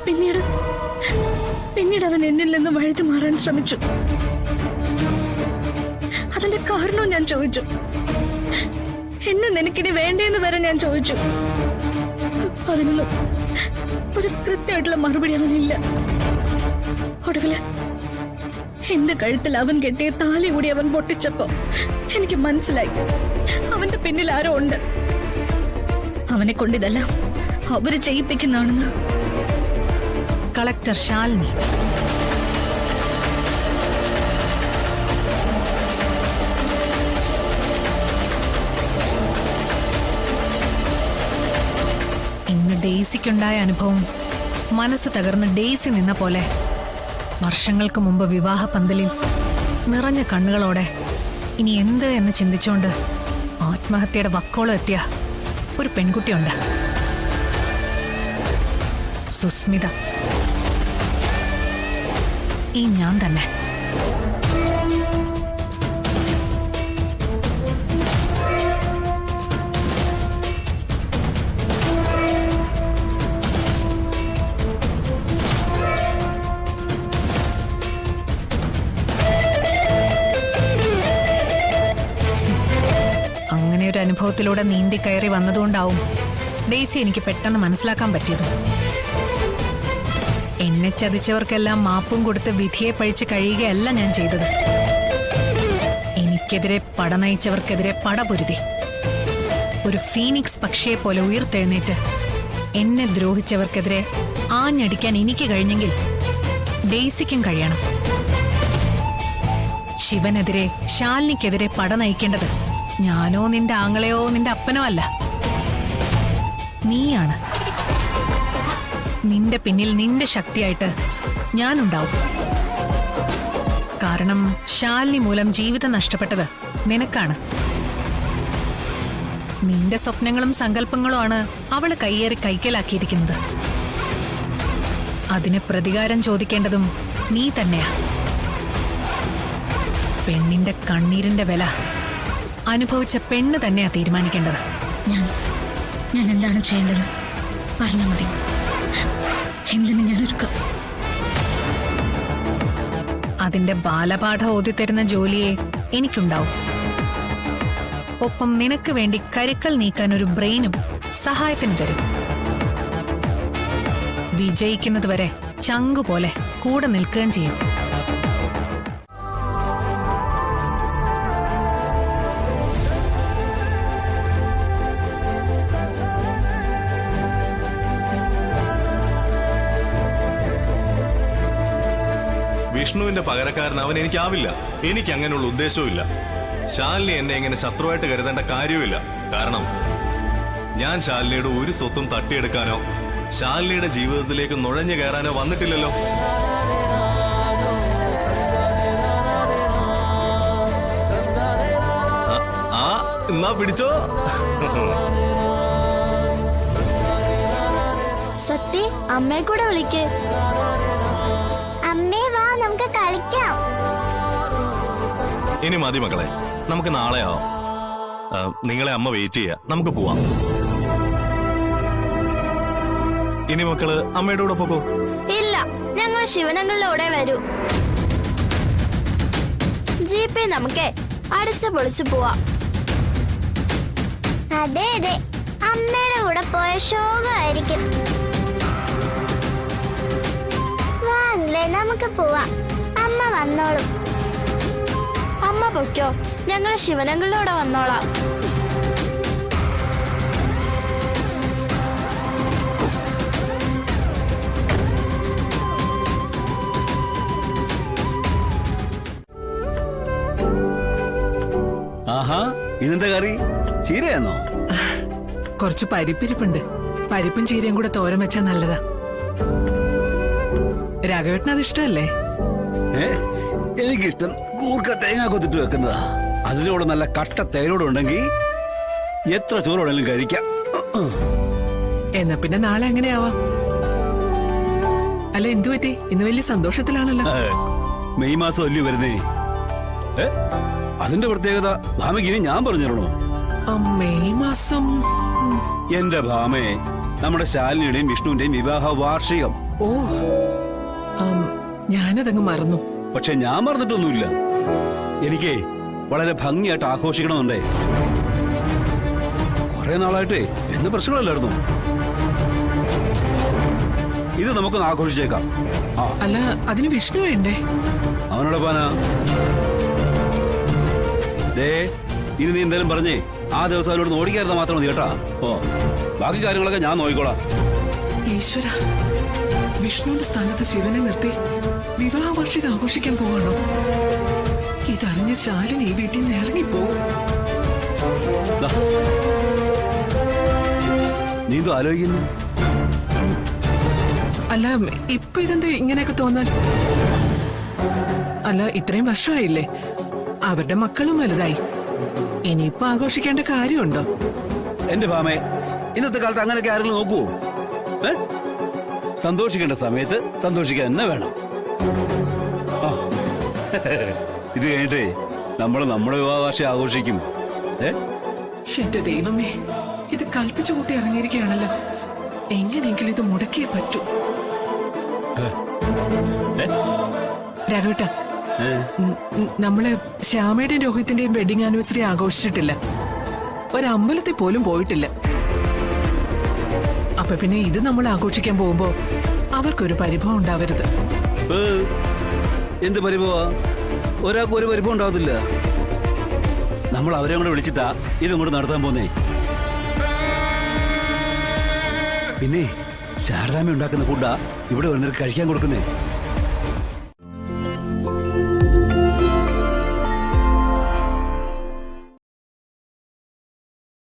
പിന്നീട് അവൻ എന്നിൽ നിന്ന് വഴുതി മാറാൻ ശ്രമിച്ചു. അതിന്റെ കാരണവും ഞാൻ ചോദിച്ചു. എന്നെ നിനക്കിനി വേണ്ടേന്ന് വരെ ഞാൻ ചോദിച്ചു. അതിനൊന്നും ഒരു കൃത്യമായിട്ടുള്ള മറുപടി അവനില്ല. ഒടുവില് എന്റെ കഴുത്തിൽ അവൻ കെട്ടിയ താലി കൂടി അവൻ പൊട്ടിച്ചപ്പോ എനിക്ക് മനസ്സിലായി അവന്റെ പിന്നിൽ ആരോ ഉണ്ട്. അവനെ കൊണ്ടിതെല്ലാം അവര് ചെയ്യിപ്പിക്കുന്നതാണെന്ന്. കളക്ടർ ശാലിനി. ഇന്ന് ഡെയ്സിക്കുണ്ടായ അനുഭവം മനസ്സ് തകർന്ന് ഡെയ്സി നിന്ന പോലെ വർഷങ്ങൾക്ക് മുമ്പ് വിവാഹ പന്തലിൽ നിറഞ്ഞ കണ്ണുകളോടെ ഇനി എന്ത് എന്ന് ചിന്തിച്ചുകൊണ്ട് ആത്മഹത്യയുടെ വക്കോളം എത്തിയ ഒരു പെൺകുട്ടിയുണ്ട്. സുസ്മിത. ഈ ഞാൻ തന്നെ. അങ്ങനെ ഒരു അനുഭവത്തിലൂടെ നീന്തി കയറി വന്നതുകൊണ്ടാവും ഡെയ്സി എനിക്ക് പെട്ടെന്ന് മനസ്സിലാക്കാൻ പറ്റിയത്. എന്നെ ചതിച്ചവർക്കെല്ലാം മാപ്പും കൊടുത്ത് വിധിയെ പഴിച്ച് കഴിയുകയല്ല ഞാൻ ചെയ്തത്. എനിക്കെതിരെ പട നയിച്ചവർക്കെതിരെ പടപൊരുതി ഒരു ഫീനിക്സ് പക്ഷിയെ പോലെ ഉയർത്തെഴുന്നേറ്റ് എന്നെ ദ്രോഹിച്ചവർക്കെതിരെ ആഞ്ഞടിക്കാൻ എനിക്ക് കഴിഞ്ഞെങ്കിൽ ഡെയ്സിക്കും കഴിയണം. ശിവനെതിരെ ശാലിനിക്കെതിരെ പട നയിക്കേണ്ടത് ഞാനോ നിന്റെ ആങ്ങളെയോ നിന്റെ അപ്പനോ അല്ല, നീയാണ്. നിന്റെ പിന്നിൽ നിന്റെ ശക്തിയായിട്ട് ഞാനുണ്ടാവും. കാരണം ശാലിനി മൂലം ജീവിതം നഷ്ടപ്പെട്ടത് നിനക്കാണ്. നിന്റെ സ്വപ്നങ്ങളും സങ്കല്പങ്ങളുമാണ് അവളെ കയ്യേറി കൈക്കലാക്കിയിരിക്കുന്നത്. അതിന് പ്രതികാരം ചോദിക്കേണ്ടതും നീ തന്നെയാ. പെണ്ണിന്റെ കണ്ണീരിന്റെ വില അനുഭവിച്ച പെണ്ണ് തന്നെയാ തീരുമാനിക്കേണ്ടത്. ഞാൻ എന്താണ് ചെയ്യേണ്ടത് പറഞ്ഞാൽ മതി. എന്തിനു ഞാൻ ഒരുക്കാം. അതിന്റെ ബാലപാഠം ഓതിത്തരുന്ന ജോലിയെ എനിക്കുണ്ടാവും. ഒപ്പം നിനക്ക് വേണ്ടി കരുക്കൾ നീക്കാൻ ഒരു ബ്രെയിനും സഹായത്തിന് തരും. വിജയിക്കുന്നതുവരെ ചങ്കുപോലെ കൂടെ നിൽക്കുകയും ചെയ്യും. വിഷ്ണുവിന്റെ പകരക്കാരൻ അവൻ എനിക്കാവില്ല. എനിക്ക് അങ്ങനെയുള്ള ഉദ്ദേശവും ഇല്ല. ശാലിനി എന്നെ ഇങ്ങനെ ശത്രുവായിട്ട് കരുതേണ്ട കാര്യവുമില്ല. കാരണം ഞാൻ ശാലിനിയുടെ ഒരു സ്വത്തും തട്ടിയെടുക്കാനോ ശാലിനിയുടെ ജീവിതത്തിലേക്ക് നുഴഞ്ഞു കയറാനോ വന്നിട്ടില്ലല്ലോ. എന്നാ പിടിച്ചോ. സത്യ അമ്മയെ കൂടെ വിളിക്ക്. അമ്മേ വാ, നമുക്ക് കളിക്കാം. ഇനി മതി മക്കളെ, നമുക്ക് നാളെ ആവാം. നിങ്ങളെ അമ്മ വെയിറ്റ് ചെയ്യാ, നമുക്ക് പോവാം. ഇനി മക്കള് അമ്മയുടെ കൂടെ പോകോ? ഇല്ല, ഞങ്ങൾ ശിവനങ്ങളിലൂടെ വരൂ. ജീപ്പേ നമുക്ക് അടിച്ചു പൊളിച്ചു പോവാം. അതെ അതെ, അമ്മയുടെ കൂടെ പോയ ശോകമായിരിക്കും. നമുക്ക് പോവാം. അമ്മ വന്നോളും. അമ്മ പൊയ്ക്കോ, ഞങ്ങൾ ശിവനങ്ങളിലൂടെ വന്നോളാം. ആഹാ, ഇതെന്താ കറി? ചീരയാന്നോ? കുറച്ച് പരിപ്പിരിപ്പുണ്ട്. പരിപ്പും ചീരയും കൂടെ തോരൻ വെച്ചാ നല്ലതാ. രാഘവേട്ടന് അത് ഇഷ്ടമല്ലേ? എനിക്കിഷ്ടം കൂർക്ക തേങ്ങ കൊത്തിട്ട് വെക്കുന്നതാ. അതിലൂടെ നല്ല കട്ട തേനോടെ ഉണ്ടെങ്കിൽ എത്ര ചോറോടെങ്കിലും കഴിക്കാം. എന്നാ പിന്നെ നാളെ അങ്ങനെയാവാം. അല്ല, എന്തു പറ്റി? ഇന്ന് വലിയ സന്തോഷത്തിലാണല്ലോ. മെയ് മാസം അല്ലയോ വരുന്നേ. അതിന്റെ പ്രത്യേകത ഭാമയ്ക്ക് ഞാൻ പറഞ്ഞിരണോ? മെയ് മാസം എന്റെ ഭാമയെ നമ്മുടെ ശാലിനിയുടെയും വിഷ്ണുവിന്റെയും വിവാഹ വാർഷികം. ഓ ഞാനതങ്ങ് മറന്നു. പക്ഷെ ഞാൻ മറന്നിട്ടൊന്നുമില്ല. എനിക്ക് വളരെ ഭംഗിയായിട്ട് ആഘോഷിക്കണമെന്നുണ്ടേ. കുറെ നാളായിട്ടേ എന്ത് പ്രശ്നമല്ലായിരുന്നു. ഇത് നമുക്കൊന്ന് ആഘോഷിച്ചേക്കാം. ആ അല്ല, അതിന് വിഷ്ണു വേണ്ടേ? അവനോട് പോനാ. ദേ, ഇനി നീ എന്തായാലും പറഞ്ഞേ ആ ദിവസം അവനോട് ഓടിക്കാരുന്ന മാത്രം മതി കേട്ടാ. ഓ, ബാക്കി കാര്യങ്ങളൊക്കെ ഞാൻ നോക്കിക്കോളാം. ഈശ്വര, വിഷ്ണുവിന്റെ സ്ഥാനത്ത് ശിവനെ നിർത്തി വിവാഹ വാർഷികം ആഘോഷിക്കാൻ പോവാണോ? ഇതറിഞ്ഞ ശാലിനി ഈ വീട്ടിൽ നിന്ന് ഇറങ്ങിപ്പോവും. ദാ, നീ എന്തോ ആലോചിക്കുന്നു? അല്ല, ഇപ്പൊ ഇതെന്താ ഇങ്ങനെയൊക്കെ തോന്നാൻ? അല്ല, ഇത്രയും വർഷമായില്ലേ, അവരുടെ മക്കളും വലുതായി. ഇനിയിപ്പോ ആഘോഷിക്കേണ്ട കാര്യമുണ്ടോ? എന്റെ ഭാമേ, ഇന്നത്തെ കാലത്ത് അങ്ങനെയൊക്കെ ആരെങ്കിലും നോക്കുവോ? സന്തോഷിക്കേണ്ട സമയത്ത് സന്തോഷിക്കാൻ തന്നെ വേണം. ആ, ഇത് കഴിഞ്ഞിട്ടേ നമ്മുടെ വിവാഹ വാർഷികം ആഘോഷിക്കും. എന്റെ ദൈവമേ, ഇത് കൽപ്പിച്ചു കൂട്ടി ഇറങ്ങിയിരിക്കുകയാണല്ലോ. എങ്ങനെയെങ്കിലും ഇത് മുടക്കിയേ പറ്റൂ. രാഘവേട്ട, നമ്മള് ശ്യാമയുടെയും രോഹിത്തിന്റെയും വെഡിങ് ആനിവേഴ്സറി ആഘോഷിച്ചിട്ടില്ല. ഒരമ്പലത്തിൽ പോലും പോയിട്ടില്ല. അപ്പൊ പിന്നെ ഇത് നമ്മൾ ആഘോഷിക്കാൻ പോകുമ്പോ അവർക്കൊരു പരിഭവം ഉണ്ടാവരുത്. എന്ത് പരിഭവ? ഒരാൾക്ക് ഒരു പരിഭവം ഉണ്ടാവത്തില്ല. നമ്മൾ അവരെ കൂടെ വിളിച്ചിട്ടാ ഇതും കൂടെ നടത്താൻ പോന്നേ. പിന്നെ ശാരദാമ്മ ഉണ്ടാക്കുന്ന ഫുഡാ ഇവിടെ വന്നിട്ട് കഴിക്കാൻ കൊടുക്കുന്നേ.